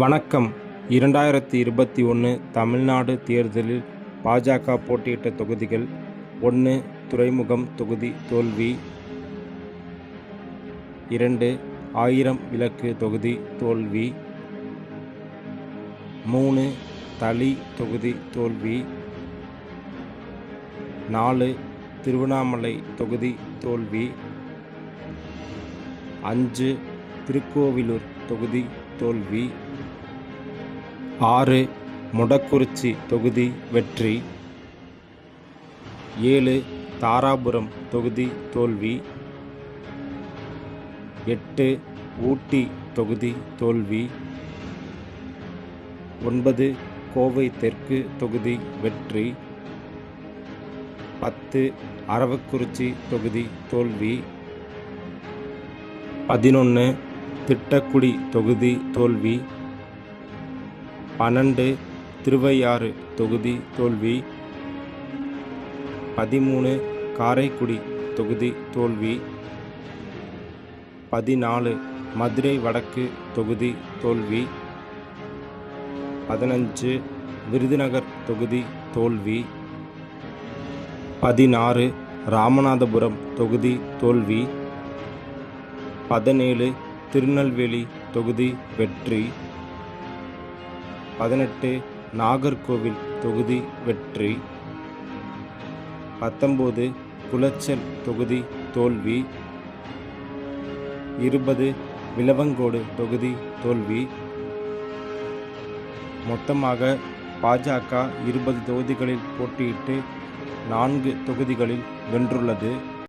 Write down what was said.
வணக்கம். 2021 தமிழ்நாடு தேர்தலில் பாஜக போட்டியிட்ட தொகுதிகள்: 1. துறைமுகம் தொகுதி தோல்வி. 2. ஆயிரம் விளக்கு தொகுதி தோல்வி. 3. தளி தொகுதி தோல்வி. 4. திருவண்ணாமலை தொகுதி தோல்வி. 5. திருக்கோவிலூர் தொகுதி தோல்வி. 6. மொடக்குறிச்சி தொகுதி வெற்றி. 7. தாராபுரம் தொகுதி தோல்வி. 8. ஊட்டி தொகுதி தோல்வி. 9. கோவை தெற்கு தொகுதி வெற்றி. 10. அரவக்குறிச்சி தொகுதி தோல்வி. 11. திட்டக்குடி தொகுதி தோல்வி. 12. திருவையாறு தொகுதி தோல்வி. 13. காரைக்குடி தொகுதி தோல்வி. 14. மதுரை வடக்கு தொகுதி தோல்வி. 15. விருதுநகர் தொகுதி தோல்வி. 16. ராமநாதபுரம் தொகுதி தோல்வி. 17. திருநெல்வேலி தொகுதி வெற்றி. 18. நாகர்கோவில் தொகுதி வெற்றி. 19. குளச்சல் தொகுதி தோல்வி. 20. விளவங்கோடு தொகுதி தோல்வி. மொத்தமாக பாஜக 20 தொகுதிகளில் போட்டியிட்டு 4 தொகுதிகளில் வென்றுள்ளது.